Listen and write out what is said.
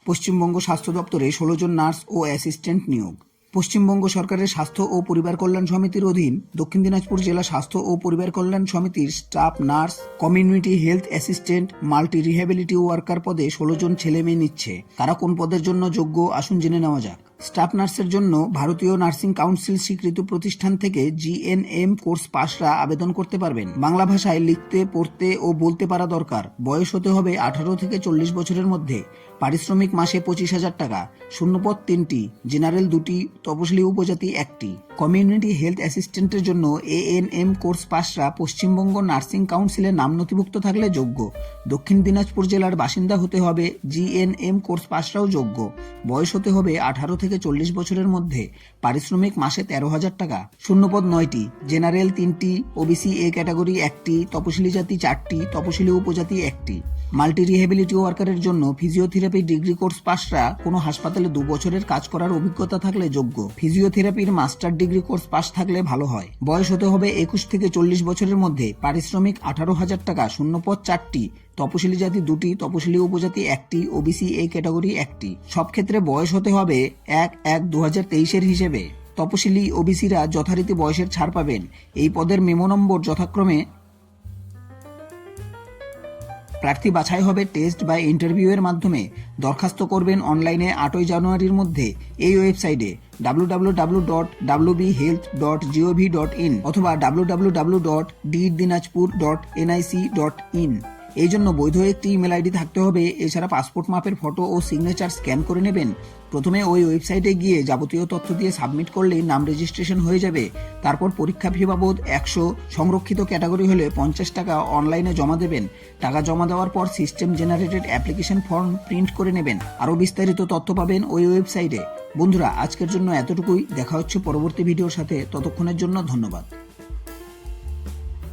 পশ্চিমবঙ্গ স্বাস্থ্য দপ্তরে 16 জন নার্স ও অ্যাসিস্ট্যান্ট নিয়োগ। পশ্চিমবঙ্গ সরকারের স্বাস্থ্য ও পরিবার কল্যাণ সমিতির অধীন দক্ষিণ দিনাজপুর জেলা স্বাস্থ্য ও পরিবার কল্যাণ সমিতির staff nurse, community health assistant, multi রিহ্যাবিলিটি ওয়ার্কার পদে 16 জন ছেলে মেয়ে নিচ্ছে। তারা কোন পদের জন্য যোগ্য আসুন জেনে নেওয়া যাক। স্টাফ নার্সের জন্য ভারতীয় নার্সিং কাউন্সিল স্বীকৃত প্রতিষ্ঠান থেকে GNM কোর্স পাশরা আবেদন করতে পারবেন। বাংলা ভাষায় লিখতে, পড়তে ও বলতে পারা দরকার। বয়স হতে হবে 18 থেকে 40 বছরের মধ্যে। পারিশ্রমিক মাসে 25,000 টাকা। শূন্যপদ 3টি, জেনারেল 2টি, তপশিলি উপজাতি 1টি। কমিউনিটি হেলথ অ্যাসিস্ট্যান্টের জন্য ANM কোর্স পাশরা পশ্চিমবঙ্গ নার্সিং কাউন্সিলে নাম নথিভুক্ত থাকলে যোগ্য। দক্ষিণ দিনাজপুর জেলার বাসিন্দা হতে হবে। GNM কোর্স পাশরাও যোগ্য। বয়স হতে হবে 18 থেকে 40 বছরের মধ্যে। পারিশ্রমিক মাসে 13,000 টাকা। শূন্যপদ 9টি, জেনারেল 3টি, OBC A ক্যাটাগরি 1টি, তপশিলি জাতি 4টি, তপশিলি উপজাতি 1টি। মাল্টি রিহ্যাবিলিটি ওয়ার্কারের জন্য ফিজিওথেরাপি ডিগ্রি কোর্স পাশরা কোনো হাসপাতালে 2 বছরের কাজ করার অভিজ্ঞতা থাকলে যোগ্য। ফিজিওথেরাপির মাস্টার ডিগ্রি কোর্স পাশ থাকলে ভালো হয়। বয়স হতে হবে 21 থেকে 40 বছরের মধ্যে। পারিশ্রমিক 18,000 টাকা। শূন্যপদ 4টি, তপশিলি জাতি 2টি, তপশিলি উপজাতি 1টি, OBC A ক্যাটাগরি 1টি। সব ক্ষেত্রে বয়স হতে হবে 1/1/2023 হিসেবে। তপশিলি OBCরা যথারীতি বয়সের ছাড় পাবেন। এই পদের মেমো নম্বর যথাক্রমে প্রার্থী বাছাই হবে টেস্ট বা ইন্টারভিউ এর মাধ্যমে। দরখাস্ত করবেন অনলাইনে 8ই জানুয়ারির মধ্যে এই ওয়েবসাইটে www.wbhealth.gov.in অথবা www.dinajpur.nic.in। এই জন্য বৈধ একটি ইমেল আইডি থাকতে হবে। এছাড়া পাসপোর্ট মাপের ফটো ও সিগনেচার স্ক্যান করে নেবেন। প্রথমে ওই ওয়েবসাইটে গিয়ে যাবতীয় তথ্য দিয়ে সাবমিট করলেই নাম রেজিস্ট্রেশন হয়ে যাবে। তারপর পরীক্ষা ফি বাবদ 100, সংরক্ষিত ক্যাটাগরি হলে 50 টাকা অনলাইনে জমা দেবেন। টাকা জমা দেওয়ার পর system generated application form print করে নেবেন। আরও বিস্তারিত তথ্য পাবেন ওই ওয়েবসাইটে। বন্ধুরা, আজকের জন্য এতটুকুই। দেখা হচ্ছে পরবর্তী ভিডিওর সাথে। ততক্ষণের জন্য ধন্যবাদ।